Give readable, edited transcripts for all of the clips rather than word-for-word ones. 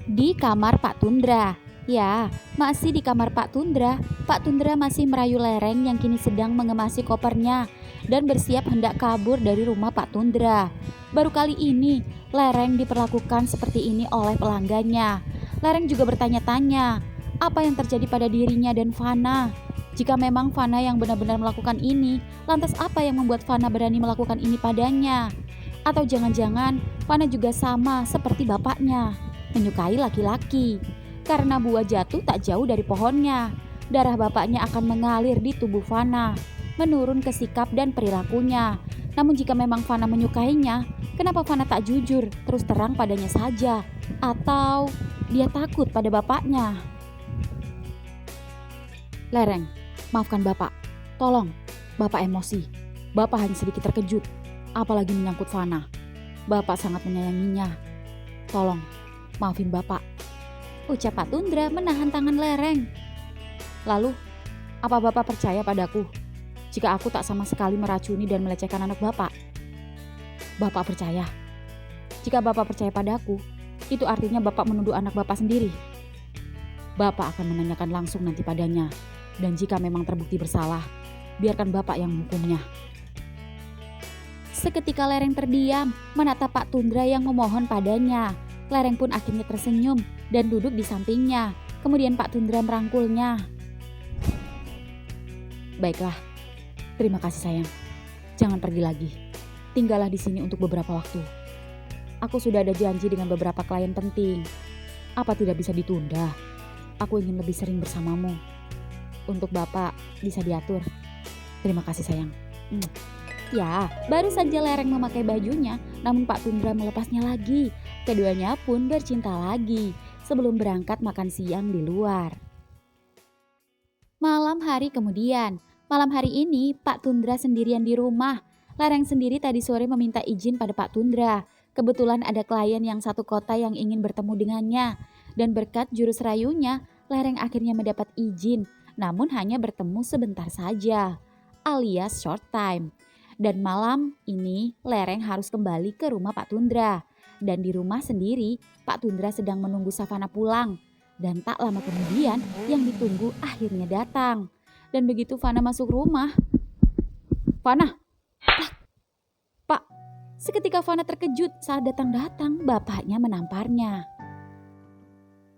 Di kamar Pak Tundra. Ya, masih di kamar Pak Tundra. Pak Tundra masih merayu Lereng yang kini sedang mengemasi kopernya dan bersiap hendak kabur dari rumah Pak Tundra. Baru kali ini, Lereng diperlakukan seperti ini oleh pelanggannya. Lereng juga bertanya-tanya, apa yang terjadi pada dirinya dan Fana? Jika memang Fana yang benar-benar melakukan ini, lantas apa yang membuat Fana berani melakukan ini padanya? Atau jangan-jangan Fana juga sama seperti bapaknya, menyukai laki-laki. Karena buah jatuh tak jauh dari pohonnya, darah bapaknya akan mengalir di tubuh Fana, menurun ke sikap dan perilakunya. Namun jika memang Fana menyukainya, kenapa Fana tak jujur, terus terang padanya saja? Atau dia takut pada bapaknya? Lereng, maafkan bapak. Tolong, bapak emosi. Bapak hanya sedikit terkejut, apalagi menyangkut Fana. Bapak sangat menyayanginya. Tolong, maafin bapak, ucap Pak Tundra menahan tangan Lereng. Lalu, apa bapak percaya padaku jika aku tak sama sekali meracuni dan melecehkan anak bapak? Bapak percaya. Jika bapak percaya padaku, itu artinya bapak menuduh anak bapak sendiri. Bapak akan menanyakan langsung nanti padanya. Dan jika memang terbukti bersalah, biarkan bapak yang menghukumnya. Seketika Lereng terdiam, menatap Pak Tundra yang memohon padanya. Lereng pun akhirnya tersenyum dan duduk di sampingnya. Kemudian Pak Tundra merangkulnya. Baiklah, terima kasih sayang. Jangan pergi lagi. Tinggallah di sini untuk beberapa waktu. Aku sudah ada janji dengan beberapa klien penting. Apa tidak bisa ditunda? Aku ingin lebih sering bersamamu. Untuk bapak bisa diatur. Terima kasih sayang. Ya, baru saja Lereng memakai bajunya, namun Pak Tundra melepasnya lagi. Keduanya pun bercinta lagi sebelum berangkat makan siang di luar. Malam hari kemudian, malam hari ini Pak Tundra sendirian di rumah. Lereng sendiri tadi sore meminta izin pada Pak Tundra. Kebetulan ada klien yang satu kota yang ingin bertemu dengannya. Dan berkat jurus rayunya, Lereng akhirnya mendapat izin, namun hanya bertemu sebentar saja, alias short time. Dan malam ini Lereng harus kembali ke rumah Pak Tundra. Dan di rumah sendiri, Pak Tundra sedang menunggu Savana pulang. Dan tak lama kemudian yang ditunggu akhirnya datang. Dan begitu Fana masuk rumah, Fana, Pak. Seketika Fana terkejut saat datang-datang bapaknya menamparnya.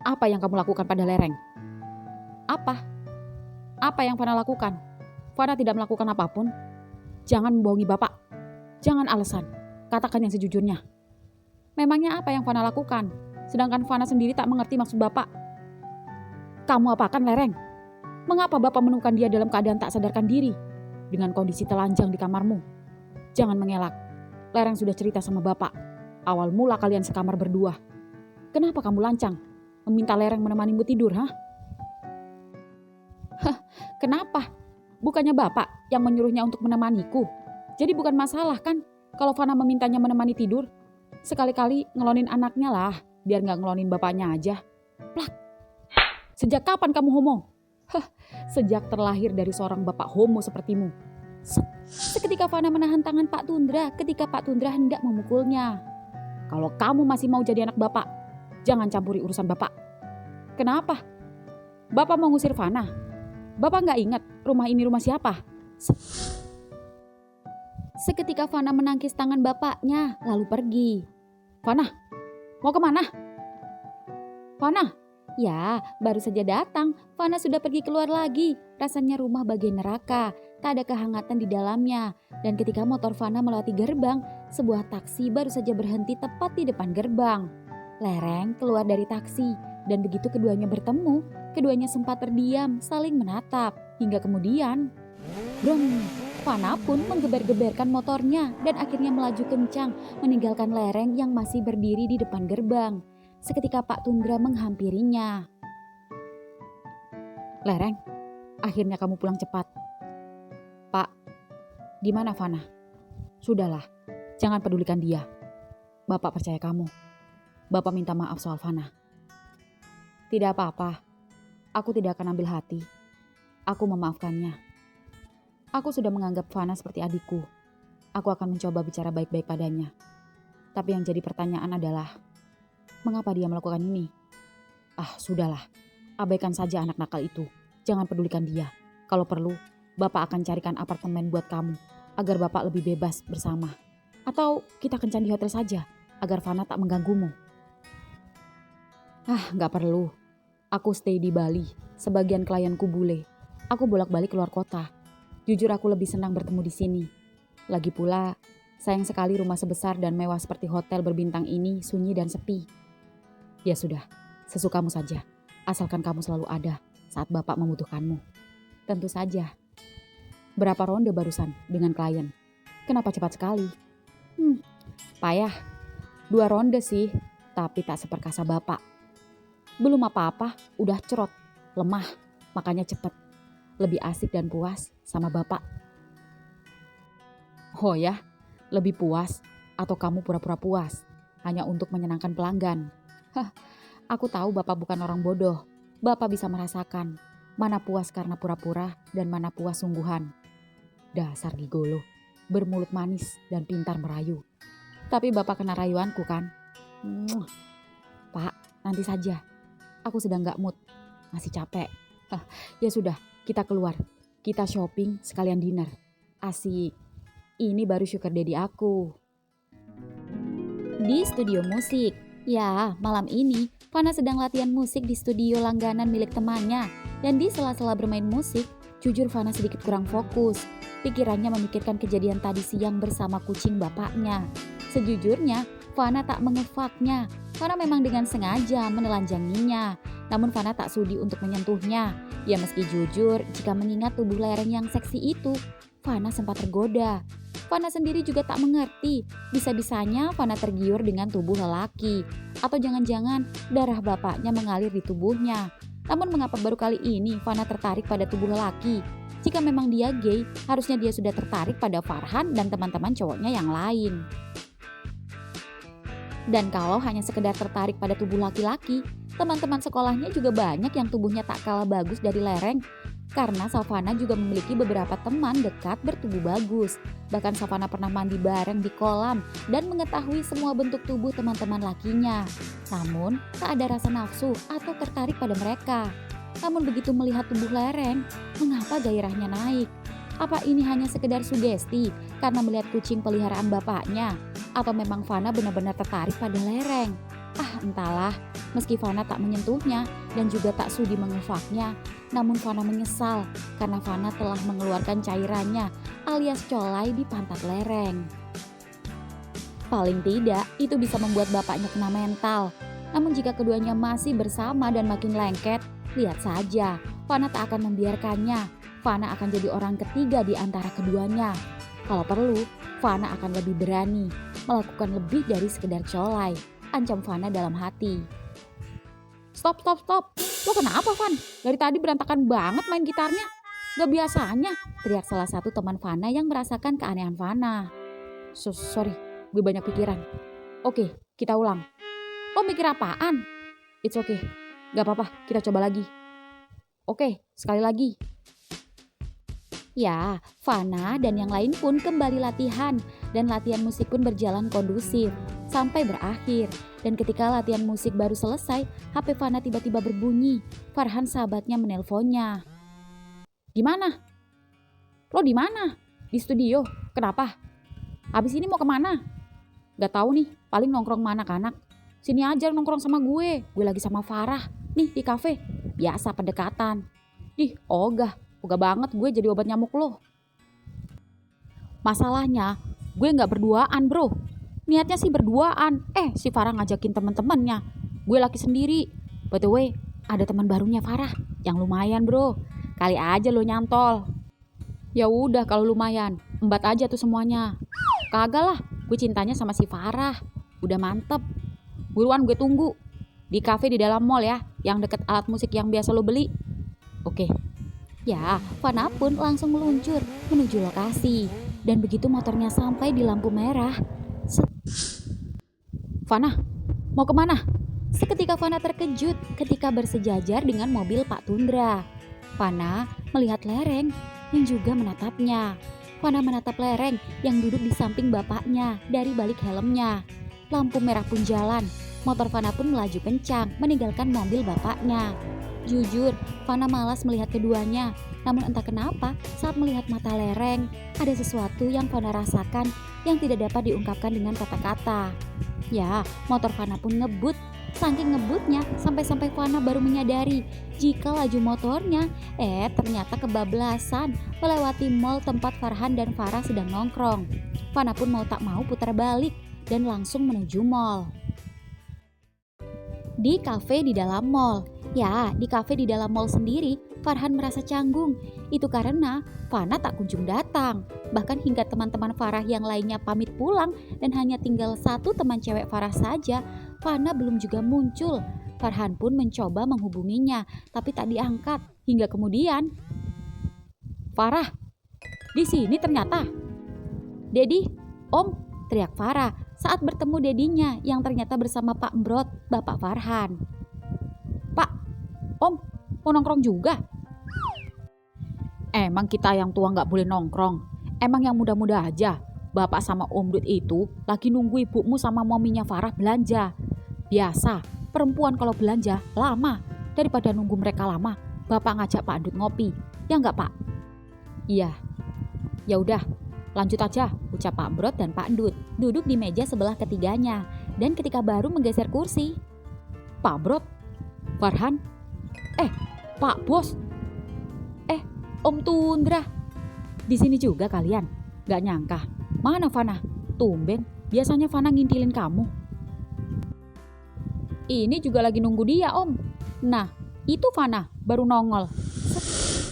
Apa yang kamu lakukan pada Lereng? Apa? Apa yang Fana lakukan? Fana tidak melakukan apapun. Jangan membohongi bapak. Jangan alasan. Katakan yang sejujurnya. Memangnya apa yang Fana lakukan? Sedangkan Fana sendiri tak mengerti maksud bapak. Kamu apakan Lereng? Mengapa bapak menemukan dia dalam keadaan tak sadarkan diri? Dengan kondisi telanjang di kamarmu. Jangan mengelak. Lereng sudah cerita sama bapak. Awal mula kalian sekamar berdua. Kenapa kamu lancang? Meminta Lereng menemanimu tidur, hah? Kenapa? Bukannya bapak yang menyuruhnya untuk menemaniku. Jadi bukan masalah kan kalau Fana memintanya menemani tidur. Sekali-kali ngelonin anaknya lah, biar gak ngelonin bapaknya aja. Plak. Sejak kapan kamu homo? Sejak terlahir dari seorang bapak homo sepertimu. Seketika Fana menahan tangan Pak Tundra ketika Pak Tundra hendak memukulnya. Kalau kamu masih mau jadi anak bapak, jangan campuri urusan bapak. Kenapa? Bapak mau ngusir Fana? Bapak gak ingat rumah ini rumah siapa? Seketika Fana menangkis tangan bapaknya lalu pergi. Fana, mau kemana? Fana, ya baru saja datang. Fana sudah pergi keluar lagi. Rasanya rumah bagian neraka, tak ada kehangatan di dalamnya. Dan ketika motor Fana melewati gerbang, sebuah taksi baru saja berhenti tepat di depan gerbang. Lereng keluar dari taksi dan begitu keduanya bertemu, keduanya sempat terdiam saling menatap. Hingga kemudian, brong, Fana pun menggeber-geberkan motornya dan akhirnya melaju kencang meninggalkan Lereng yang masih berdiri di depan gerbang. Seketika Pak Tundra menghampirinya. Lereng, akhirnya kamu pulang cepat. Pak, di mana Fana? Sudahlah, jangan pedulikan dia. Bapak percaya kamu. Bapak minta maaf soal Fana. Tidak apa-apa, aku tidak akan ambil hati. Aku memaafkannya. Aku sudah menganggap Fana seperti adikku. Aku akan mencoba bicara baik-baik padanya. Tapi yang jadi pertanyaan adalah, mengapa dia melakukan ini? Ah, sudahlah. Abaikan saja anak nakal itu. Jangan pedulikan dia. Kalau perlu, Bapak akan carikan apartemen buat kamu agar Bapak lebih bebas bersama. Atau kita kencan di hotel saja agar Fana tak mengganggumu. Ah, nggak perlu. Aku stay di Bali. Sebagian klienku bule. Aku bolak-balik keluar kota. Jujur aku lebih senang bertemu di sini. Lagi pula, sayang sekali rumah sebesar dan mewah seperti hotel berbintang ini sunyi dan sepi. Ya sudah, sesukamu saja. Asalkan kamu selalu ada saat Bapak membutuhkanmu. Tentu saja. Berapa ronde barusan dengan klien? Kenapa cepat sekali? Payah. 2 ronde sih, tapi tak seperkasa Bapak. Belum apa-apa, udah cerot, lemah, makanya cepet. Lebih asik dan puas sama Bapak. Oh ya, lebih puas atau kamu pura-pura puas hanya untuk menyenangkan pelanggan? Hah, aku tahu Bapak bukan orang bodoh. Bapak bisa merasakan mana puas karena pura-pura dan mana puas sungguhan. Dasar gigolo, bermulut manis dan pintar merayu. Tapi Bapak kena rayuanku kan? Pak, nanti saja. Aku sedang gak mood, masih capek. Ya sudah, kita keluar. Kita shopping sekalian dinner. Asik. Ini baru sugar daddy aku. Di studio musik. Ya, malam ini Fana sedang latihan musik di studio langganan milik temannya. Dan di sela-sela bermain musik, jujur Fana sedikit kurang fokus. Pikirannya memikirkan kejadian tadi siang bersama kucing bapaknya. Sejujurnya, Fana tak mengefaknya. Fana memang dengan sengaja menelanjanginya. Namun Fana tak sudi untuk menyentuhnya. Ya meski jujur, jika mengingat tubuh lereng yang seksi itu, Fana sempat tergoda. Fana sendiri juga tak mengerti, bisa-bisanya Fana tergiur dengan tubuh lelaki. Atau jangan-jangan darah bapaknya mengalir di tubuhnya. Namun mengapa baru kali ini Fana tertarik pada tubuh lelaki? Jika memang dia gay, harusnya dia sudah tertarik pada Farhan dan teman-teman cowoknya yang lain. Dan kalau hanya sekedar tertarik pada tubuh laki-laki, teman-teman sekolahnya juga banyak yang tubuhnya tak kalah bagus dari lereng. Karena Savana juga memiliki beberapa teman dekat bertubuh bagus. Bahkan Savana pernah mandi bareng di kolam dan mengetahui semua bentuk tubuh teman-teman lakinya. Namun, tak ada rasa nafsu atau tertarik pada mereka. Namun begitu melihat tubuh lereng, mengapa gairahnya naik? Apa ini hanya sekedar sugesti karena melihat kucing peliharaan bapaknya? Atau memang Fana benar-benar tertarik pada lereng? Ah, entahlah. Meski Fana tak menyentuhnya dan juga tak sudi mengefaknya, namun Fana menyesal karena Fana telah mengeluarkan cairannya alias colai di pantat lereng. Paling tidak, itu bisa membuat bapaknya kena mental. Namun jika keduanya masih bersama dan makin lengket, lihat saja, Fana tak akan membiarkannya. Fana akan jadi orang ketiga di antara keduanya. Kalau perlu, Fana akan lebih berani, melakukan lebih dari sekedar colai, ancam Fana dalam hati. Stop. Lo kenapa, Van? Dari tadi berantakan banget main gitarnya. Gak biasanya, teriak salah satu teman Fana yang merasakan keanehan Fana. Sorry, gue banyak pikiran. Oke, kita ulang. Lo mikir apaan? It's okay, gak apa-apa, kita coba lagi. Oke, sekali lagi. Ya, Fana dan yang lain pun kembali latihan dan latihan musik pun berjalan kondusif sampai berakhir. Dan ketika latihan musik baru selesai, HP Fana tiba-tiba berbunyi. Farhan sahabatnya menelponnya. Gimana? Lo di mana? Di studio. Kenapa? Habis ini mau kemana? Gak tahu nih, paling nongkrong sama anak-anak. Sini aja nongkrong sama gue lagi sama Farah. Nih di kafe, biasa pendekatan. Ogah banget gue jadi obat nyamuk lo. Masalahnya, gue gak berduaan bro. Niatnya sih berduaan, si Farah ngajakin teman-temannya. Gue laki sendiri. By the way, ada teman barunya Farah yang lumayan bro. Kali aja lo nyantol. Ya udah kalau lumayan, embat aja tuh semuanya. Kagak lah, gue cintanya sama si Farah. Udah mantep. Buruan gue tunggu di kafe di dalam mall ya, yang deket alat musik yang biasa lo beli. Oke. Ya, Fana pun langsung meluncur menuju lokasi. Dan begitu motornya sampai di lampu merah, Fana, mau kemana? Seketika Fana terkejut ketika bersejajar dengan mobil Pak Tundra. Fana melihat lereng yang juga menatapnya. Fana menatap lereng yang duduk di samping bapaknya dari balik helmnya. Lampu merah pun jalan. Motor Fana pun melaju kencang meninggalkan mobil bapaknya. Jujur, Fana malas melihat keduanya. Namun entah kenapa saat melihat mata Lereng, ada sesuatu yang Fana rasakan yang tidak dapat diungkapkan dengan kata-kata. Ya, motor Fana pun ngebut. Saking ngebutnya sampai-sampai Fana baru menyadari jika laju motornya ternyata kebablasan melewati mall tempat Farhan dan Farah sedang nongkrong. Fana pun mau tak mau putar balik dan langsung menuju mall. Di kafe di dalam mall. Ya, di kafe di dalam mall sendiri, Farhan merasa canggung. Itu karena Fana tak kunjung datang. Bahkan hingga teman-teman Farah yang lainnya pamit pulang dan hanya tinggal satu teman cewek Farah saja, Fana belum juga muncul. Farhan pun mencoba menghubunginya, tapi tak diangkat. Hingga kemudian, "Farah, di sini ternyata." "Dedi, Om," teriak Farah saat bertemu dedinya yang ternyata bersama Pak Embrot, bapak Farhan. "Pak, Om, mau nongkrong juga?" Emang kita yang tua nggak boleh nongkrong? Emang yang muda-muda aja? Bapak sama Om Dut itu lagi nunggu ibumu sama mominya Farah belanja. Biasa, perempuan kalau belanja lama. Daripada nunggu mereka lama, Bapak ngajak Pak Dut ngopi. Ya nggak, Pak? Iya. Ya udah, lanjut aja, ucap Pak Brot dan Pak Dut duduk di meja sebelah ketiganya. Dan ketika baru menggeser kursi, "Pak Brot, Farhan, Pak Bos, Om Tundra, di sini juga kalian? Gak nyangka. Mana Fana? Tumben, biasanya Fana ngintilin kamu." "Ini juga lagi nunggu dia, Om." "Nah, itu Fana, baru nongol."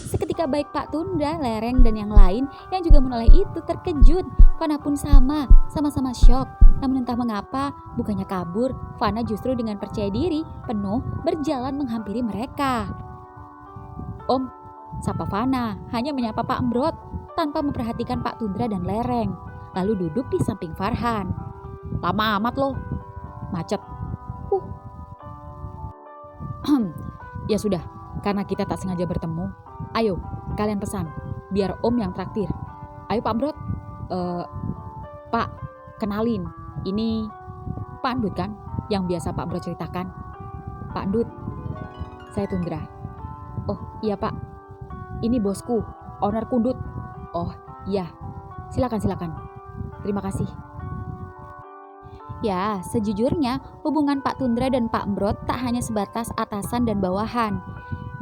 Seketika baik Pak Tundra, Lereng, dan yang lain yang juga menoleh itu terkejut. Fana pun sama-sama syok. Namun entah mengapa, bukannya kabur, Fana justru dengan percaya diri penuh berjalan menghampiri mereka. "Om," sapa Fana, hanya menyapa Pak Embrot tanpa memperhatikan Pak Tundra dan Lereng. Lalu duduk di samping Farhan. "Lama amat loh. Macet." "Ya sudah, karena kita tak sengaja bertemu. Ayo, kalian pesan, biar Om yang traktir. Ayo Pak Brot." Pak, kenalin, ini Pak Dut kan, yang biasa Pak Brot ceritakan." "Pak Dut, saya Tundra." "Oh iya Pak, ini bosku, owner Kundut." "Oh iya, silakan. Terima kasih." Ya, sejujurnya hubungan Pak Tundra dan Pak Embrot tak hanya sebatas atasan dan bawahan.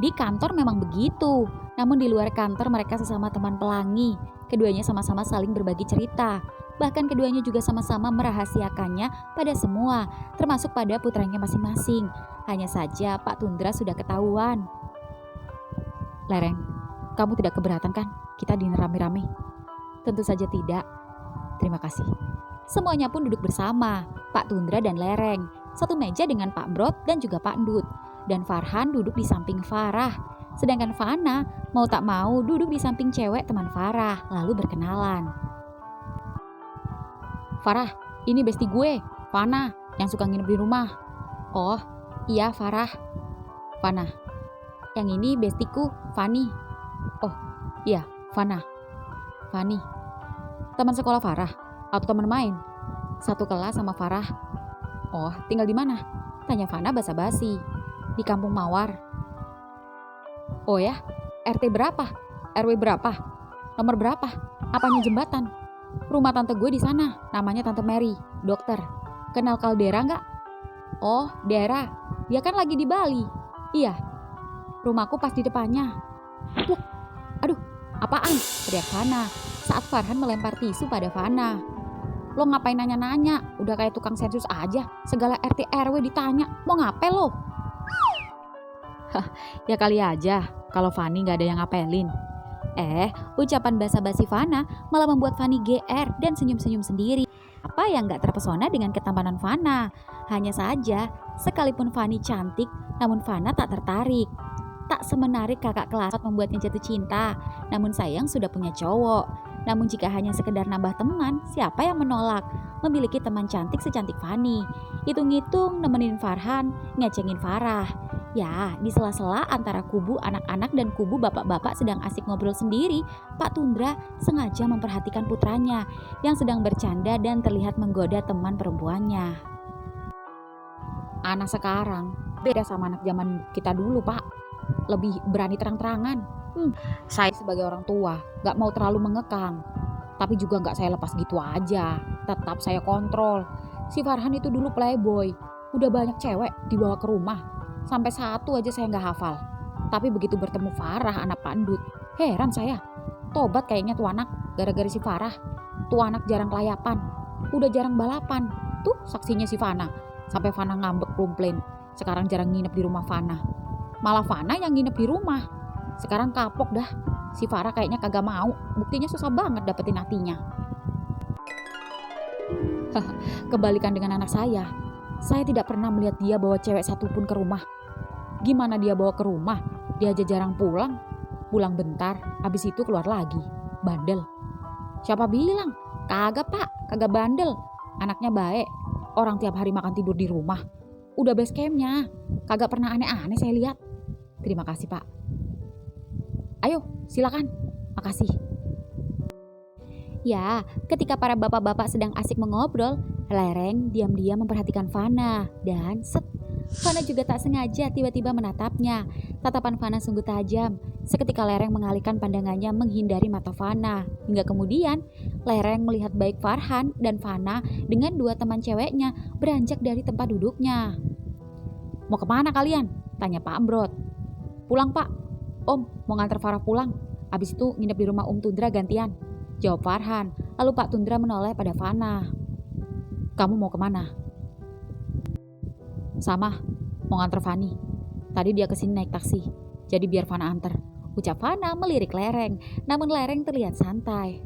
Di kantor memang begitu, namun di luar kantor mereka sesama teman pelangi. Keduanya sama-sama saling berbagi cerita. Bahkan keduanya juga sama-sama merahasiakannya pada semua, termasuk pada putranya masing-masing. Hanya saja Pak Tundra sudah ketahuan. "Lereng, kamu tidak keberatan kan kita dinner rame-rame?" "Tentu saja tidak. Terima kasih." Semuanya pun duduk bersama, Pak Tundra dan Lereng, satu meja dengan Pak Brot dan juga Pak Dut. Dan Farhan duduk di samping Farah. Sedangkan Fana mau tak mau duduk di samping cewek teman Farah, lalu berkenalan. "Farah, ini bestie gue, Fana, yang suka nginep di rumah." "Oh, iya Farah." "Fana." "Yang ini bestiku, Fani." "Oh, iya, Fana. Fani. Teman sekolah Farah atau teman main?" "Satu kelas sama Farah." "Oh, tinggal di mana?" tanya Fana basa-basi. "Di Kampung Mawar." "Oh ya, RT berapa? RW berapa? Nomor berapa? Apanya jembatan?" "Rumah tante gue di sana, namanya Tante Mary, dokter. Kenal Kaldera nggak?" "Oh, Dera, dia kan lagi di Bali." "Iya, rumahku pas di depannya." "Pluk, aduh, apaan?" teriak Fana saat Farhan melempar tisu pada Fana. "Lo ngapain nanya-nanya? Udah kayak tukang sensus aja, segala RT RW ditanya. Mau ngapain lo?" "Ya kali aja, kalau Fani gak ada yang ngapelin." Ucapan basa-basi Fana malah membuat Fani GR dan senyum-senyum sendiri. Apa yang gak terpesona dengan ketampanan Fana? Hanya saja, sekalipun Fani cantik, namun Fana tak tertarik. Tak semenarik kakak kelas membuatnya jatuh cinta, namun sayang sudah punya cowok. Namun jika hanya sekedar nambah teman, siapa yang menolak memiliki teman cantik secantik Fani? Hitung-hitung nemenin Farhan, ngecengin Farah. Ya, di sela-sela antara kubu anak-anak dan kubu bapak-bapak sedang asik ngobrol sendiri, Pak Tundra sengaja memperhatikan putranya yang sedang bercanda dan terlihat menggoda teman perempuannya. Anak sekarang beda sama anak zaman kita dulu, Pak. Lebih berani terang-terangan. Saya sebagai orang tua gak mau terlalu mengekang. Tapi juga gak saya lepas gitu aja. Tetap saya kontrol. Si Farhan itu dulu playboy. Udah banyak cewek dibawa ke rumah. Sampai satu aja saya gak hafal. Tapi begitu bertemu Farah, anak pandut, heran saya. Tobat kayaknya tuh anak gara-gara si Farah. Tuh anak jarang kelayapan. Udah jarang balapan. Tuh saksinya si Fana. Sampai Fana ngambek komplain. Sekarang jarang nginep di rumah Fana. Malah Fana yang nginep di rumah. Sekarang kapok dah. Si Farah kayaknya kagak mau. Buktinya susah banget dapetin hatinya. Kebalikan dengan anak saya. Saya tidak pernah melihat dia bawa cewek satupun ke rumah. Gimana dia bawa ke rumah? Dia aja jarang pulang. Pulang bentar, habis itu keluar lagi. Bandel. Siapa bilang? Kagak, Pak. Kagak bandel. Anaknya baik. Orang tiap hari makan tidur di rumah. Udah base campnya. Kagak pernah aneh-aneh saya lihat. Terima kasih, Pak. Ayo, silakan. Makasih. Ya, ketika para bapak-bapak sedang asik mengobrol, Lereng diam-diam memperhatikan Fana dan set. Fana juga tak sengaja tiba-tiba menatapnya. Tatapan Fana sungguh tajam. Seketika Lereng mengalihkan pandangannya menghindari mata Fana. Hingga kemudian Lereng melihat baik Farhan dan Fana dengan dua teman ceweknya beranjak dari tempat duduknya. Mau kemana kalian? Tanya Pak Ambrot. Pulang, Pak. Om mau nganter Farah pulang. Abis itu nginep di rumah Tundra gantian. Jawab Farhan. Lalu Pak Tundra menoleh pada Fana. Kamu mau kemana? Sama, mau nganter Fani. Tadi dia kesini naik taksi. Jadi biar Fana anter. Ucap Fana melirik Lereng. Namun Lereng terlihat santai.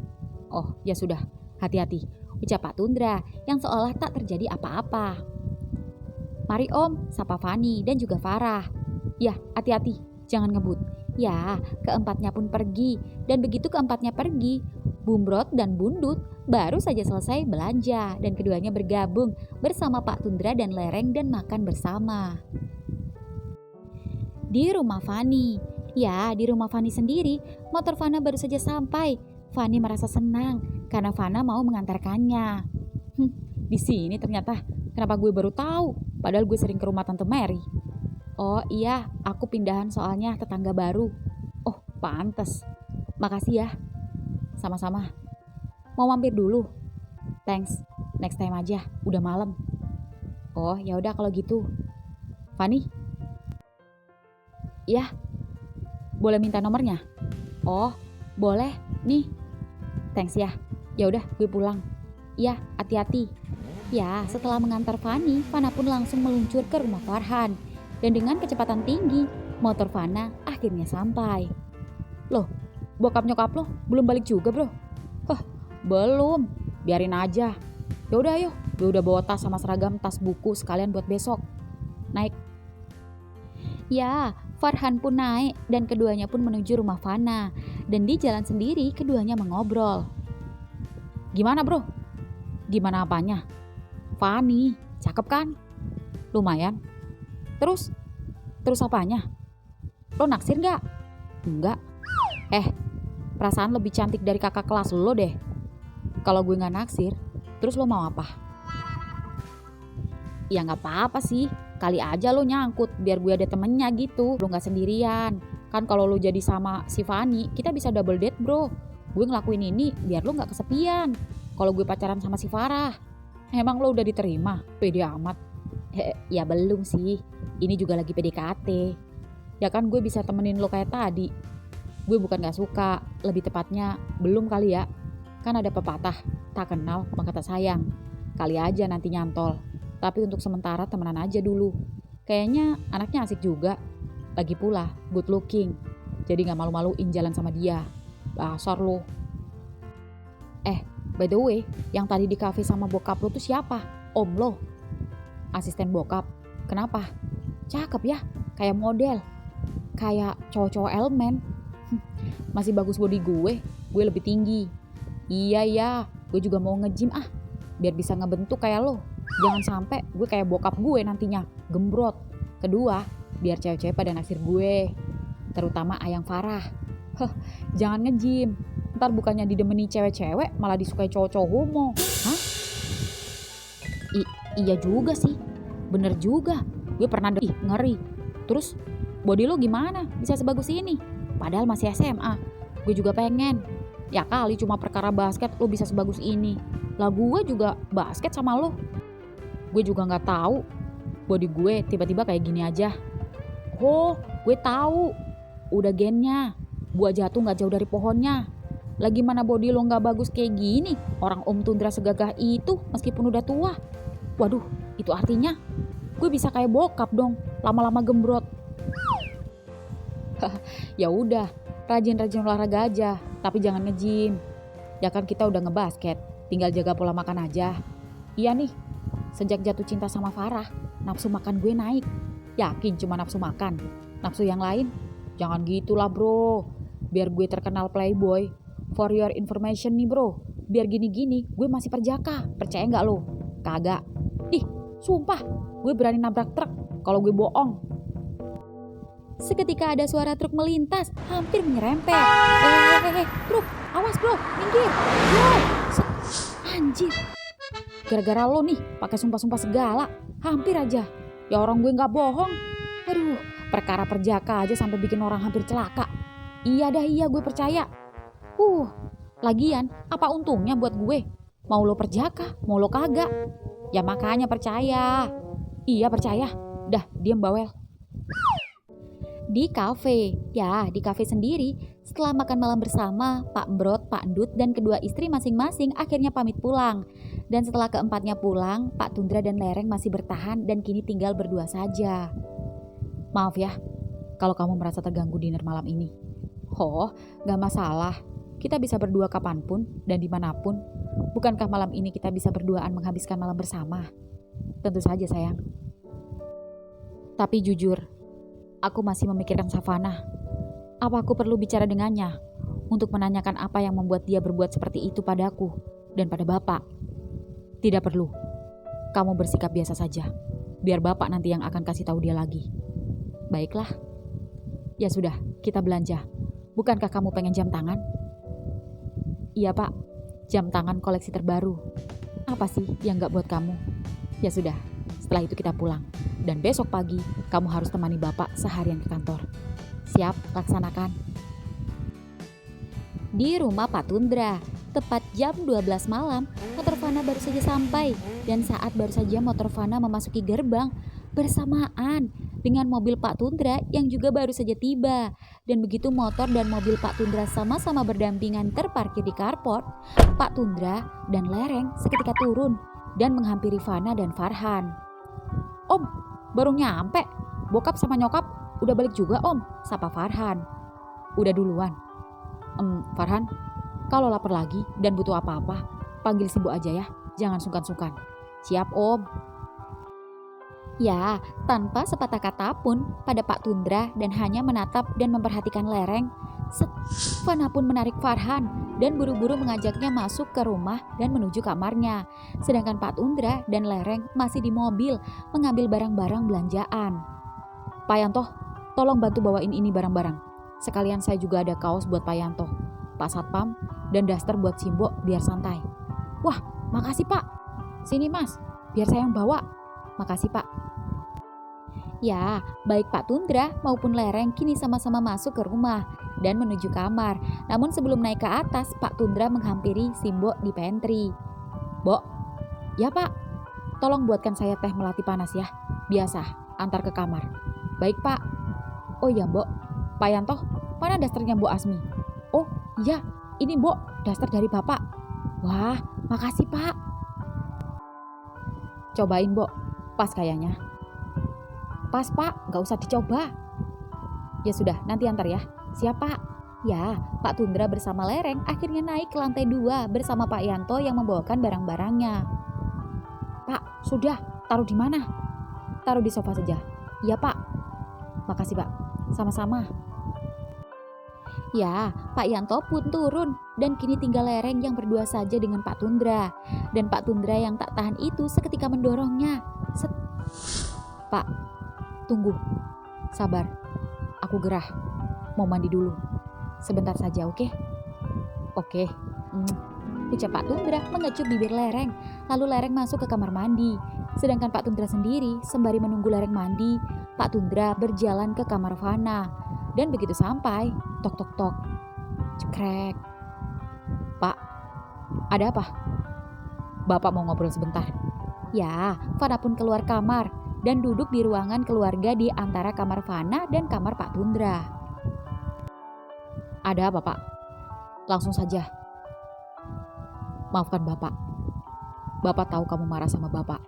Oh ya sudah, hati-hati. Ucap Pak Tundra yang seolah tak terjadi apa-apa. Mari Om, sapa Fani dan juga Farah. Ya, hati-hati, jangan ngebut. Ya, keempatnya pun pergi. Dan begitu keempatnya pergi, Bumbrot dan Bundut baru saja selesai belanja dan keduanya bergabung bersama Pak Tundra dan Lereng dan makan bersama. Di rumah Fani. Ya, di rumah Fani sendiri, motor Fana baru saja sampai. Fani merasa senang karena Fana mau mengantarkannya. Di sini ternyata. Kenapa gue baru tahu? Padahal gue sering ke rumah Tante Mary. Oh iya, aku pindahan soalnya tetangga baru. Oh, pantes. Makasih ya. Sama-sama. Mau mampir dulu? Thanks. Next time aja. Udah malam. Oh, ya udah kalau gitu. Fani? Ya. Boleh minta nomornya? Oh, boleh. Nih. Thanks ya. Ya udah, gue pulang. Ya, hati-hati. Ya, setelah mengantar Fani, Fana pun langsung meluncur ke rumah Farhan. Dan dengan kecepatan tinggi, motor Fana akhirnya sampai. Loh, bokap nyokap lo belum balik juga, bro? Belum. Biarin aja. Ya udah ayo, gue udah bawa tas sama seragam, tas buku sekalian buat besok. Naik. Ya, Farhan pun naik dan keduanya pun menuju rumah Fana. Dan di jalan sendiri keduanya mengobrol. Gimana, bro? Gimana apanya? Fani, cakep kan? Lumayan. Terus apanya? Lo naksir gak? Enggak. Perasaan lebih cantik dari kakak kelas lo deh. Kalau gue gak naksir, terus lo mau apa? Ya gak apa-apa sih. Kali aja lo nyangkut biar gue ada temennya gitu. Lo gak sendirian. Kan kalau lo jadi sama si Fani, kita bisa double date, bro. Gue ngelakuin ini biar lo gak kesepian. Kalau gue pacaran sama si Farah. Emang lo udah diterima? Pede amat. Ya belum sih. Ini juga lagi PDKT. Ya kan gue bisa temenin lo kayak tadi. Gue bukan gak suka. Lebih tepatnya belum kali ya. Kan ada pepatah, tak kenal maka tak sayang. Kali aja nanti nyantol. Tapi untuk sementara temenan aja dulu. Kayaknya anaknya asik juga. Lagi pula good looking. Jadi gak malu-maluin jalan sama dia. Dasar lo. By the way, yang tadi di kafe sama bokap lo tuh siapa? Om lo? Asisten bokap. Kenapa? Cakep ya, kayak model. Kayak cowok-cowok elemen. Masih bagus body gue lebih tinggi. Iya, gue juga mau nge-gym biar bisa ngebentuk kayak lo. Jangan sampai gue kayak bokap gue nantinya, gembrot. Kedua, biar cewek-cewek pada naksir gue. Terutama Ayang Farah. Jangan nge-gym. Ntar bukannya didemeni cewek-cewek malah disukai cowok-cowok homo. Iya juga sih, bener juga. Gue pernah ih ngeri. Terus body lo gimana bisa sebagus ini? Padahal masih SMA. Gue juga pengen. Ya kali cuma perkara basket lo bisa sebagus ini. Lah gue juga basket sama lo. Gue juga gak tahu. Body gue tiba-tiba kayak gini aja. Oh, gue tahu. Udah gennya. Buah jatuh gak jauh dari pohonnya. Lagi mana body lo gak bagus kayak gini. Orang Om Tundra segagah itu meskipun udah tua. Waduh, itu artinya gue bisa kayak bokap dong. Lama-lama gembrot. Ya udah, rajin-rajin olahraga aja, tapi jangan nge-gym. Ya kan kita udah ngebasket, tinggal jaga pola makan aja. Iya nih, sejak jatuh cinta sama Farah, nafsu makan gue naik. Yakin cuma nafsu makan, nafsu yang lain? Jangan gitulah bro, biar gue terkenal playboy. For your information nih bro, biar gini-gini gue masih perjaka, percaya gak lo? Kagak. Ih, sumpah, gue berani nabrak truk kalau gue bohong. Seketika ada suara truk melintas, hampir menyerempet. Truk, awas bro, minggir. Bro, anjir. Gara-gara lo nih, pakai sumpah-sumpah segala, hampir aja. Ya orang gue nggak bohong. Aduh, perkara perjaka aja sampai bikin orang hampir celaka. Iya gue percaya. Lagian apa untungnya buat gue? Mau lo perjaka, mau lo kagak. Ya makanya percaya. Iya percaya. Dah, diam bawel. Di kafe sendiri. Setelah makan malam bersama, Pak Embrot, Pak Endut, dan kedua istri masing-masing akhirnya pamit pulang. Dan setelah keempatnya pulang, Pak Tundra dan Lereng masih bertahan dan kini tinggal berdua saja. Maaf ya, kalau kamu merasa terganggu dinner malam ini. Oh, gak masalah. Kita bisa berdua kapanpun dan dimanapun. Bukankah malam ini kita bisa berduaan menghabiskan malam bersama? Tentu saja sayang. Tapi jujur, aku masih memikirkan Savannah. Apa aku perlu bicara dengannya untuk menanyakan apa yang membuat dia berbuat seperti itu padaku dan pada Bapak? Tidak perlu. Kamu bersikap biasa saja. Biar Bapak nanti yang akan kasih tahu dia lagi. Baiklah. Ya sudah, kita belanja. Bukankah kamu pengen jam tangan? Iya Pak, jam tangan koleksi terbaru. Apa sih yang gak buat kamu? Ya sudah, setelah itu kita pulang. Dan besok pagi, kamu harus temani Bapak seharian ke kantor. Siap, laksanakan. Di rumah Pak Tundra, tepat jam 12 malam, motor Fana baru saja sampai. Dan saat baru saja motor Fana memasuki gerbang, bersamaan dengan mobil Pak Tundra yang juga baru saja tiba. Dan begitu motor dan mobil Pak Tundra sama-sama berdampingan terparkir di carport, Pak Tundra dan Lereng seketika turun dan menghampiri Fana dan Farhan. Om, baru nyampe. Bokap sama nyokap udah balik juga om, sapa Farhan. Udah duluan. Farhan, kalau lapar lagi dan butuh apa-apa, panggil si Bu aja ya, jangan sungkan-sungkan. Siap om. Ya, tanpa sepatah kata pun pada Pak Tundra dan hanya menatap dan memperhatikan Lereng. Fana pun menarik Farhan dan buru-buru mengajaknya masuk ke rumah dan menuju kamarnya. Sedangkan Pak Tundra dan Lereng masih di mobil mengambil barang-barang belanjaan. Pak Yanto, tolong bantu bawain ini barang-barang. Sekalian saya juga ada kaos buat Pak Yanto, Pak Satpam, dan daster buat Simbo biar santai. Wah, makasih Pak. Sini Mas, biar saya yang bawa. Makasih Pak. Ya, baik Pak Tundra maupun Lereng kini sama-sama masuk ke rumah dan menuju kamar. Namun sebelum naik ke atas, Pak Tundra menghampiri Simbo di pantry. Bo, ya Pak, tolong buatkan saya teh melati panas ya. Biasa, antar ke kamar. Baik Pak. Oh iya Mbok, Pak Yanto, mana dasternya Bu Asmi? Oh iya, ini Mbok, daster dari Bapak. Wah, makasih Pak. Cobain Mbok, pas kayaknya. Pas Pak, gak usah dicoba. Ya sudah, nanti antar ya. Siap Pak. Ya, Pak Tundra bersama Lereng akhirnya naik ke lantai 2 bersama Pak Yanto yang membawakan barang-barangnya. Pak, sudah, taruh di mana? Taruh di sofa saja. Iya Pak. Makasih Pak, sama-sama. Ya, Pak Yanto pun turun dan kini tinggal Lereng yang berdua saja dengan Pak Tundra. Dan Pak Tundra yang tak tahan itu seketika mendorongnya. Pak, tunggu. Sabar, aku gerah. Mau mandi dulu. Sebentar saja, oke? Oke. Ucap Pak Tundra mengecup bibir Lereng. Lalu Lereng masuk ke kamar mandi. Sedangkan Pak Tundra sendiri sembari menunggu lereng mandi, Pak Tundra berjalan ke kamar Fana. Dan begitu sampai, tok tok tok, cekrek. Pak, ada apa? Bapak mau ngobrol sebentar. Ya, Fana pun keluar kamar dan duduk di ruangan keluarga di antara kamar Fana dan kamar Pak Tundra. Ada apa, Pak? Langsung saja. Maafkan Bapak. Bapak tahu kamu marah sama Bapak.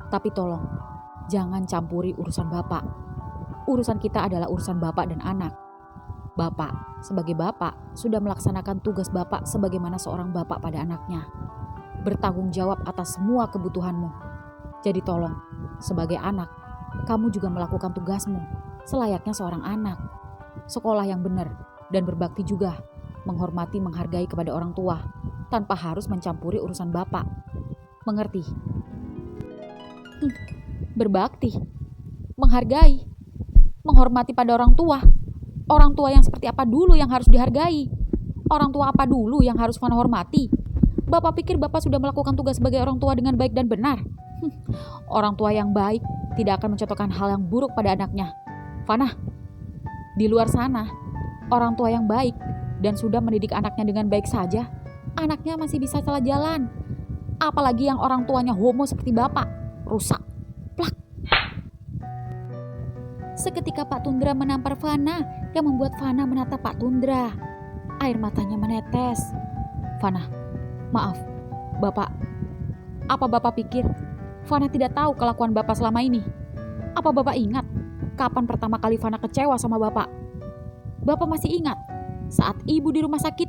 Tapi tolong, jangan campuri urusan Bapak. Urusan kita adalah urusan Bapak dan anak. Bapak, sebagai Bapak, sudah melaksanakan tugas Bapak sebagaimana seorang Bapak pada anaknya. Bertanggung jawab atas semua kebutuhanmu. Jadi tolong, sebagai anak, kamu juga melakukan tugasmu selayaknya seorang anak. Sekolah yang benar dan berbakti juga, menghormati menghargai kepada orang tua, tanpa harus mencampuri urusan Bapak. Mengerti? Berbakti, menghargai, menghormati pada orang tua. Orang tua yang seperti apa dulu yang harus dihargai? Orang tua apa dulu yang harus Fana hormati? Bapak pikir Bapak sudah melakukan tugas sebagai orang tua dengan baik dan benar? Orang tua yang baik tidak akan mencontohkan hal yang buruk pada anaknya. Fana, di luar sana, orang tua yang baik dan sudah mendidik anaknya dengan baik saja, anaknya masih bisa salah jalan. Apalagi yang orang tuanya homo seperti Bapak, rusak. Plak. Seketika Pak Tundra menampar Fana yang membuat Fana menatap Pak Tundra. Air matanya menetes. Fana, maaf, Bapak. Apa Bapak pikir Fana tidak tahu kelakuan Bapak selama ini? Apa Bapak ingat kapan pertama kali Fana kecewa sama Bapak? Bapak masih ingat saat ibu di rumah sakit,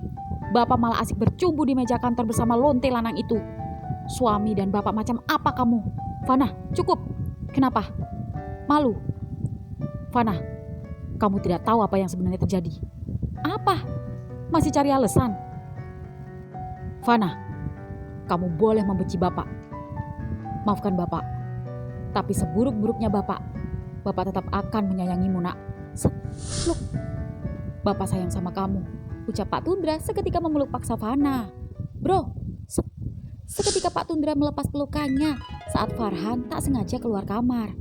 Bapak malah asik bercumbu di meja kantor bersama lonte lanang itu. Suami dan Bapak macam apa kamu? Fana, cukup. Kenapa? Malu? Fana, kamu tidak tahu apa yang sebenarnya terjadi. Apa? Masih cari alasan? Fana, kamu boleh membenci Bapak. Maafkan Bapak. Tapi seburuk-buruknya Bapak tetap akan menyayangimu, nak. Loh, Bapak sayang sama kamu, ucap Pak Tundra seketika memeluk paksa Fana. Bro, seketika Pak Tundra melepas pelukannya saat Farhan tak sengaja keluar kamar.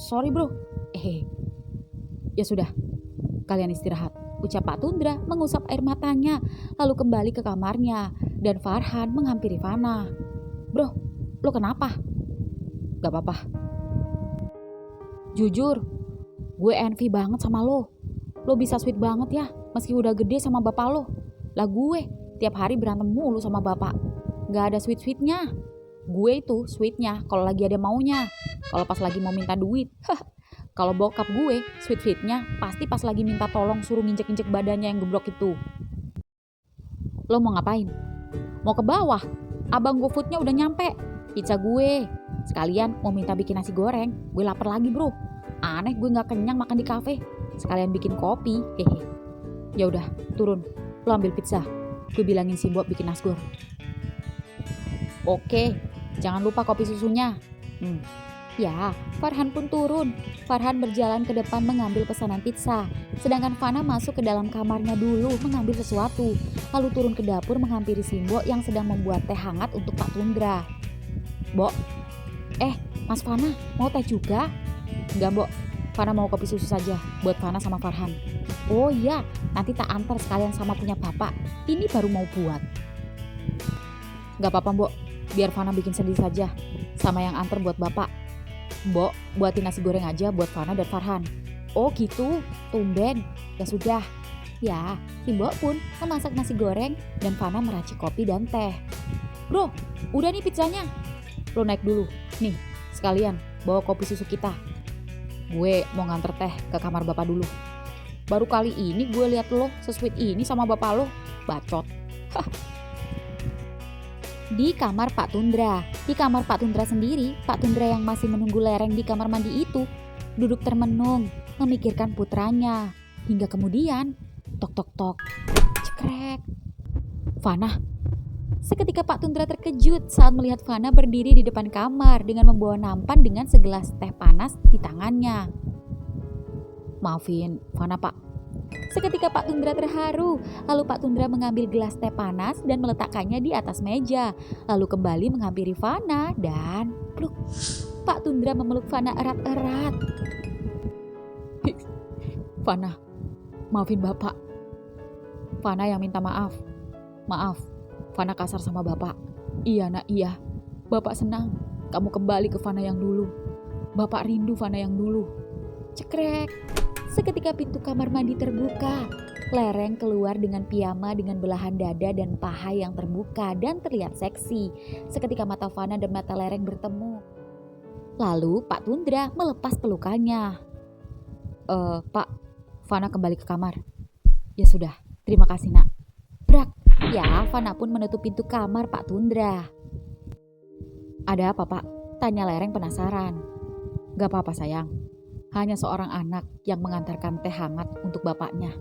Sorry bro. Ya sudah, kalian istirahat, ucap Pak Tundra mengusap air matanya lalu kembali ke kamarnya dan Farhan menghampiri Fana. Bro, lo kenapa? Gak apa-apa. Jujur, gue envy banget sama lo. Lo bisa sweet banget ya, meski udah gede sama bapak lo. Lah gue, tiap hari berantem mulu sama bapak. Gak ada sweet-sweetnya. Gue itu sweetnya kalau lagi ada maunya. Kalau pas lagi mau minta duit. Kalau bokap gue, sweet-sweetnya pasti pas lagi minta tolong suruh nginjek-injek badannya yang geblok itu. Lo mau ngapain? Mau ke bawah. Abang GoFoodnya udah nyampe. Pizza gue. Sekalian mau minta bikin nasi goreng. Gue lapar lagi bro. Aneh gue gak kenyang makan di kafe. Sekalian bikin kopi. Ya udah, turun. Lo ambil pizza. Gue bilangin si Bob bikin nasgor. Oke, jangan lupa kopi susunya. Ya, Farhan pun turun. Farhan berjalan ke depan mengambil pesanan pizza. Sedangkan Fana masuk ke dalam kamarnya dulu mengambil sesuatu. Lalu turun ke dapur menghampiri Simbo yang sedang membuat teh hangat untuk Pak Tundra. Bo, Mas Fana, mau teh juga? Enggak Bo, Fana mau kopi susu saja buat Fana sama Farhan. Oh iya, nanti tak antar sekalian sama punya bapak. Ini baru mau buat. Gak apa-apa Bo, biar Fana bikin sendiri saja. Sama yang antar buat bapak. Bo, buatin nasi goreng aja buat Fana dan Farhan. Oh gitu, tumben. Ya sudah. Ya, Simbo pun memasak nasi goreng dan Fana meracik kopi dan teh. Bro, udah nih pizzanya. Lo naik dulu. Nih, sekalian bawa kopi susu kita. Gue mau nganter teh ke kamar bapak dulu. Baru kali ini gue lihat lo sesweet ini sama bapak lo. Bacot. Di kamar Pak Tundra. Di kamar Pak Tundra sendiri, Pak Tundra yang masih menunggu lereng di kamar mandi itu duduk termenung, memikirkan putranya. Hingga kemudian, tok tok tok, cekrek. Fana. Seketika Pak Tundra terkejut saat melihat Fana berdiri di depan kamar dengan membawa nampan dengan segelas teh panas di tangannya. Maafin Fana Pak, Seketika Pak Tundra terharu, lalu Pak Tundra mengambil gelas teh panas dan meletakkannya di atas meja. Lalu kembali menghampiri Fana dan pluk. Pak Tundra memeluk Fana erat-erat. Fana, maafin Bapak. Fana yang minta maaf. Maaf, Fana kasar sama Bapak. Iya nak, iya. Bapak senang kamu kembali ke Fana yang dulu. Bapak rindu Fana yang dulu. Cekrek. Seketika pintu kamar mandi terbuka. Lereng keluar dengan piyama dengan belahan dada dan paha yang terbuka dan terlihat seksi. Seketika mata Fana dan mata Lereng bertemu. Lalu Pak Tundra melepas pelukannya. Pak, Fana kembali ke kamar. Ya sudah, terima kasih nak. Brak. Ya, Fana pun menutup pintu kamar Pak Tundra. Ada apa Pak? Tanya Lereng penasaran. Gak apa-apa sayang. Hanya seorang anak yang mengantarkan teh hangat untuk bapaknya.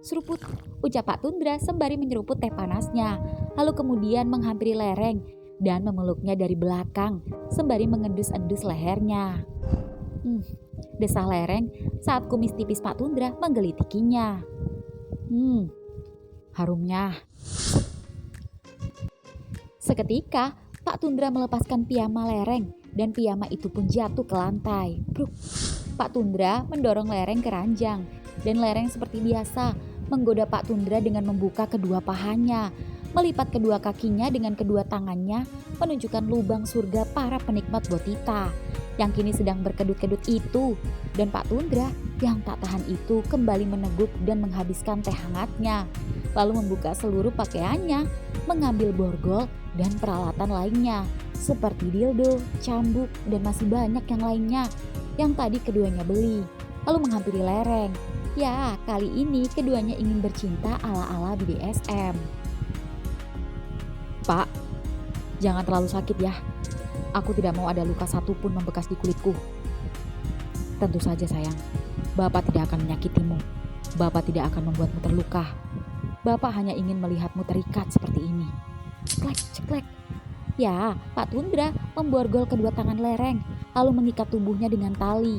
Seruput, ucap Pak Tundra sembari menyeruput teh panasnya. Lalu kemudian menghampiri Lereng dan memeluknya dari belakang sembari mengendus-endus lehernya. Desah Lereng saat kumis tipis Pak Tundra menggelitikinya. Harumnya. Seketika Pak Tundra melepaskan piyama Lereng dan piyama itu pun jatuh ke lantai. Bruk. Pak Tundra mendorong Lereng ke ranjang dan Lereng seperti biasa menggoda Pak Tundra dengan membuka kedua pahanya, melipat kedua kakinya dengan kedua tangannya, menunjukkan lubang surga para penikmat botita yang kini sedang berkedut-kedut itu. Dan Pak Tundra yang tak tahan itu kembali meneguk dan menghabiskan teh hangatnya, lalu membuka seluruh pakaiannya, mengambil borgol dan peralatan lainnya seperti dildo, cambuk, dan masih banyak yang lainnya yang tadi keduanya beli, lalu menghampiri Lereng. Ya, kali ini keduanya ingin bercinta ala-ala BDSM. Pak, jangan terlalu sakit ya. Aku tidak mau ada luka satupun membekas di kulitku. Tentu saja sayang, Bapak tidak akan menyakitimu. Bapak tidak akan membuatmu terluka. Bapak hanya ingin melihatmu terikat seperti ini. Ceklek, ceklek. Ya, Pak Tundra memborgol kedua tangan Lereng, lalu mengikat tubuhnya dengan tali.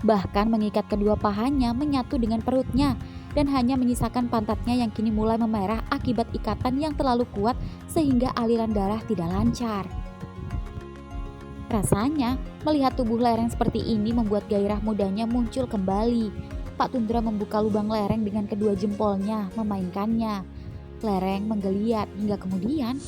Bahkan mengikat kedua pahanya menyatu dengan perutnya dan hanya menyisakan pantatnya yang kini mulai memerah akibat ikatan yang terlalu kuat sehingga aliran darah tidak lancar. Rasanya melihat tubuh Lereng seperti ini membuat gairah mudanya muncul kembali. Pak Tundra membuka lubang Lereng dengan kedua jempolnya, memainkannya. Lereng menggeliat hingga kemudian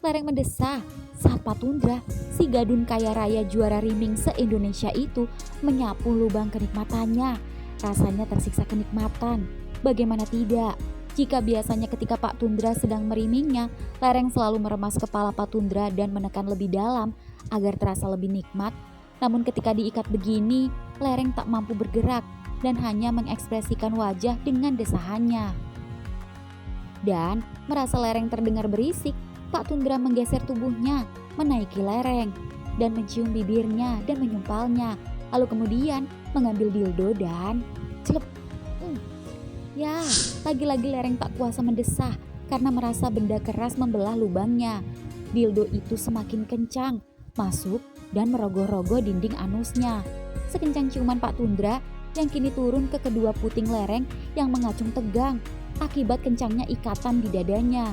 Lereng mendesah saat Pak Tundra, si gadun kaya raya juara riming se-Indonesia itu, menyapu lubang kenikmatannya. Rasanya tersiksa kenikmatan. Bagaimana tidak? Jika biasanya ketika Pak Tundra sedang merimingnya, Lereng selalu meremas kepala Pak Tundra dan menekan lebih dalam agar terasa lebih nikmat. Namun ketika diikat begini, Lereng tak mampu bergerak dan hanya mengekspresikan wajah dengan desahannya. Dan merasa Lereng terdengar berisik, Pak Tundra menggeser tubuhnya, menaiki Lereng, dan mencium bibirnya dan menyumpalnya. Lalu kemudian mengambil dildo dan celup. Ya, lagi-lagi Lereng tak kuasa mendesah karena merasa benda keras membelah lubangnya. Dildo itu semakin kencang, masuk dan merogoh-rogoh dinding anusnya. Sekencang ciuman Pak Tundra yang kini turun ke kedua puting Lereng yang mengacung tegang akibat kencangnya ikatan di dadanya.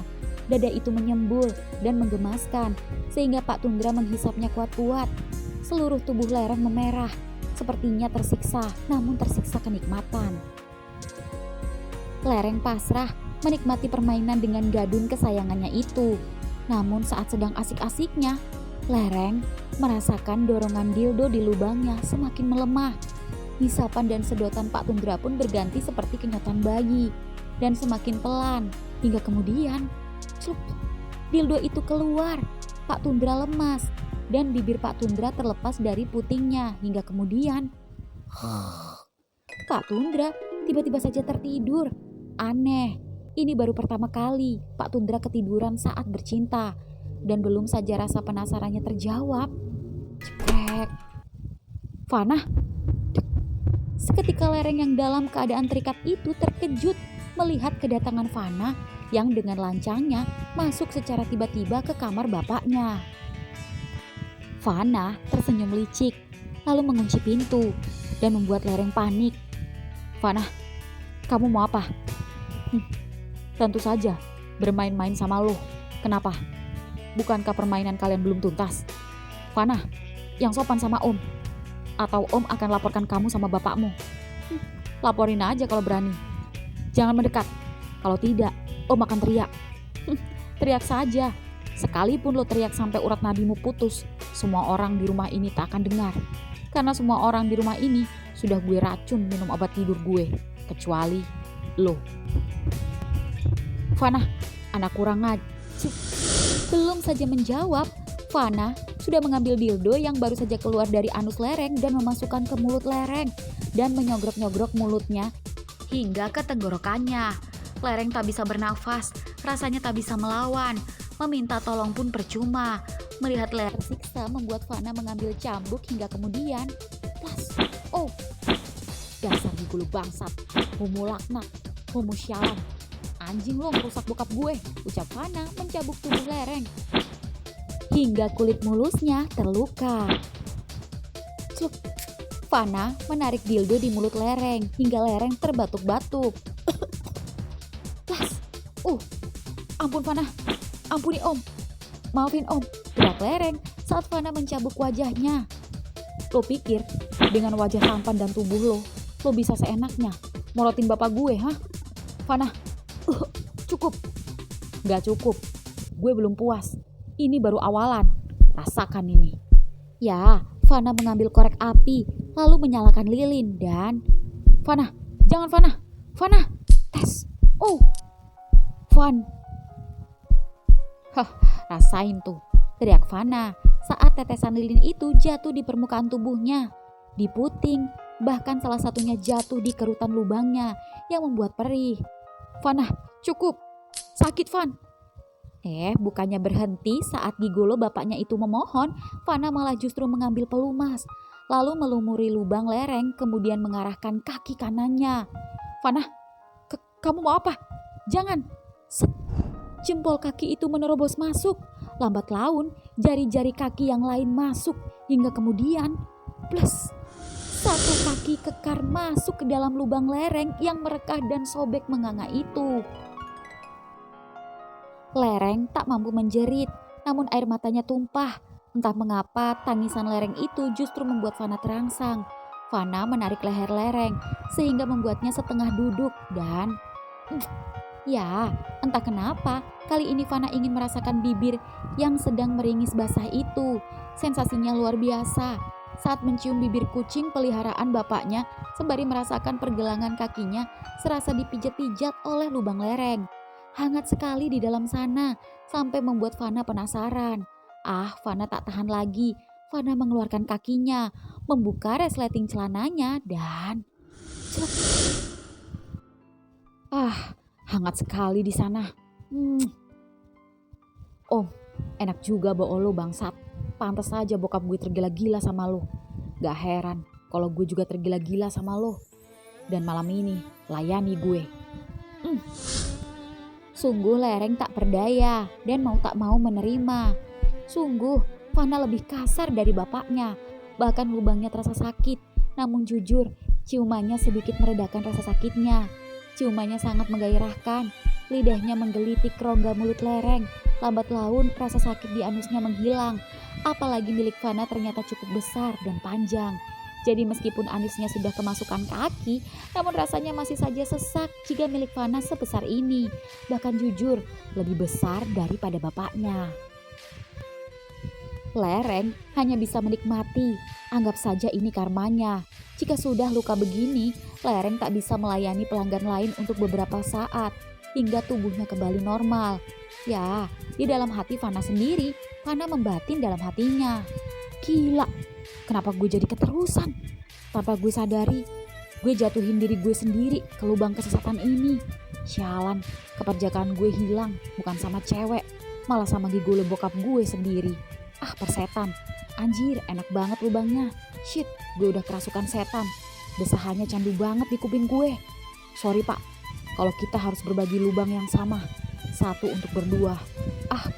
Dada itu menyembul dan menggemaskan sehingga Pak Tundra menghisapnya kuat-kuat. Seluruh tubuh Lereng memerah, sepertinya tersiksa, namun tersiksa kenikmatan. Lereng pasrah menikmati permainan dengan gadun kesayangannya itu. Namun saat sedang asik-asiknya, Lereng merasakan dorongan dildo di lubangnya semakin melemah. Hisapan dan sedotan Pak Tundra pun berganti seperti kenyotan bayi dan semakin pelan hingga kemudian dildo itu keluar. Pak Tundra lemas dan bibir Pak Tundra terlepas dari putingnya hingga kemudian Pak Tundra tiba-tiba saja tertidur. Aneh, ini baru pertama kali Pak Tundra ketiduran saat bercinta dan belum saja rasa penasarannya terjawab. Cekrek. Fana. Seketika Lereng yang dalam keadaan terikat itu terkejut melihat kedatangan Fana yang dengan lancangnya masuk secara tiba-tiba ke kamar bapaknya. Fana tersenyum licik, lalu mengunci pintu dan membuat Lereng panik. Fana, kamu mau apa? Tentu saja, bermain-main sama lo. Kenapa? Bukankah permainan kalian belum tuntas? Fana, yang sopan sama Om. Atau Om akan laporkan kamu sama bapakmu. Laporin aja kalau berani. Jangan mendekat. Kalau tidak, Om akan teriak. Teriak saja. Sekalipun lo teriak sampai urat nadimu putus, semua orang di rumah ini tak akan dengar. Karena semua orang di rumah ini sudah gue racun minum obat tidur gue. Kecuali lo. Fana, anak kurang aja. Belum saja menjawab, Fana sudah mengambil dildo yang baru saja keluar dari anus Lereng dan memasukkan ke mulut Lereng dan menyogrok-nyogrok mulutnya hingga ke tenggorokannya. Lereng tak bisa bernafas, rasanya tak bisa melawan. Meminta tolong pun percuma. Melihat Lereng tersiksa membuat Fana mengambil cambuk hingga kemudian plas. Oh, dasar gigolo bangsat, homo laknat, homo syalam. Anjing lo merusak bokap gue, ucap Fana mencabuk tubuh Lereng hingga kulit mulusnya terluka. Cuk. Fana menarik dildo di mulut Lereng hingga Lereng terbatuk-batuk. Plas. Ampun Fana, ampuni Om, maafin Om, teriak Lereng saat Fana mencabuk wajahnya. Lo pikir dengan wajah tampan dan tubuh lo bisa seenaknya morotin bapak gue, hah? Fana, cukup. Gak cukup, gue belum puas. Ini baru awalan, rasakan ini. Ya, Fana mengambil korek api, lalu menyalakan lilin dan... Fana, jangan Fana, Fana, tes. Fan. Rasain tuh, teriak Fana saat tetesan lilin itu jatuh di permukaan tubuhnya, di puting, bahkan salah satunya jatuh di kerutan lubangnya yang membuat perih. Fana, cukup, sakit Fan. Bukannya berhenti saat gigolo bapaknya itu memohon, Fana malah justru mengambil pelumas, lalu melumuri lubang Lereng kemudian mengarahkan kaki kanannya. Fana, kamu mau apa? Jangan. Set. Jempol kaki itu menerobos masuk. Lambat laun, jari-jari kaki yang lain masuk hingga kemudian plus. Satu kaki kekar masuk ke dalam lubang Lereng yang merekah dan sobek menganga itu. Lereng tak mampu menjerit, namun air matanya tumpah. Entah mengapa tangisan Lereng itu justru membuat Fana terangsang. Fana menarik leher Lereng sehingga membuatnya setengah duduk dan... Ya, entah kenapa kali ini Fana ingin merasakan bibir yang sedang meringis basah itu. Sensasinya luar biasa. Saat mencium bibir kucing peliharaan bapaknya sembari merasakan pergelangan kakinya serasa dipijat-pijat oleh lubang Lereng. Hangat sekali di dalam sana sampai membuat Fana penasaran. Fana tak tahan lagi. Fana mengeluarkan kakinya, membuka resleting celananya dan... hangat sekali di sana. Om, enak juga bawa lo bangsat. Pantas saja bokap gue tergila-gila sama lo. Gak heran kalau gue juga tergila-gila sama lo. Dan malam ini layani gue. Sungguh Lereng tak berdaya dan mau tak mau menerima. Sungguh Fana lebih kasar dari bapaknya. Bahkan lubangnya terasa sakit. Namun jujur, ciumannya sedikit meredakan rasa sakitnya. Ciumannya sangat menggairahkan. Lidahnya menggelitik rongga mulut Lereng. Lambat laun rasa sakit di anusnya menghilang. Apalagi milik Fana ternyata cukup besar dan panjang. Jadi meskipun anusnya sudah kemasukan kaki, namun rasanya masih saja sesak jika milik Fana sebesar ini. Bahkan jujur, lebih besar daripada bapaknya. Lereng hanya bisa menikmati. Anggap saja ini karmanya. Jika sudah luka begini, Lereng tak bisa melayani pelanggan lain untuk beberapa saat hingga tubuhnya kembali normal. Ya, di dalam hati Fana sendiri, Fana membatin dalam hatinya. Gila, kenapa gue jadi keterusan? Tanpa gue sadari, gue jatuhin diri gue sendiri ke lubang kesesatan ini. Sialan, keperjakaan gue hilang, bukan sama cewek, malah sama gigolo bokap gue sendiri. Persetan, anjir enak banget lubangnya. Shit, gue udah kerasukan setan. Desahannya candu banget di kuping gue. Sorry pak, kalau kita harus berbagi lubang yang sama. Satu untuk berdua.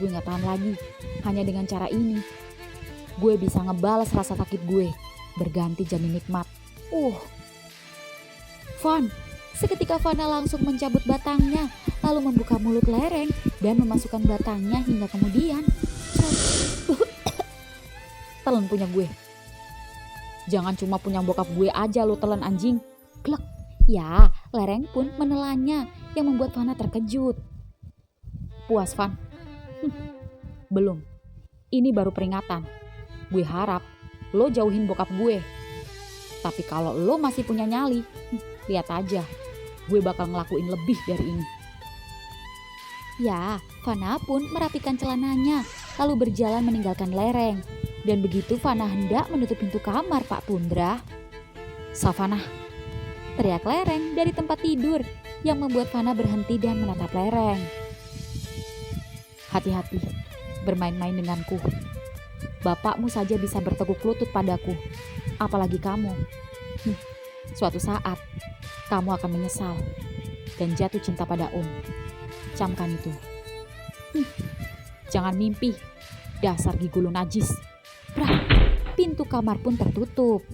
Gue gak tahan lagi. Hanya dengan cara ini, gue bisa ngebalas rasa sakit gue. Berganti jadi nikmat. Van. Seketika Fana langsung mencabut batangnya, lalu membuka mulut lereng dan memasukkan batangnya hingga kemudian. Telan punya gue. Jangan cuma punya bokap gue aja lo telan anjing. Klek. Ya, lereng pun menelannya yang membuat Fana terkejut. Puas, Van? Belum. Ini baru peringatan. Gue harap lo jauhin bokap gue. Tapi kalau lo masih punya nyali, lihat aja. Gue bakal ngelakuin lebih dari ini. Ya, Fana pun merapikan celananya, lalu berjalan meninggalkan lereng. Dan begitu Fana hendak menutup pintu kamar Pak Tundra, Savannah, teriak lereng dari tempat tidur yang membuat Fana berhenti dan menatap lereng. hati-hati bermain-main denganku. Bapakmu saja bisa berteguk lutut padaku, apalagi kamu. Suatu saat, kamu akan menyesal dan jatuh cinta pada Om. Camkan itu. Jangan mimpi, dasar gigolo najis. Prak, pintu kamar pun tertutup.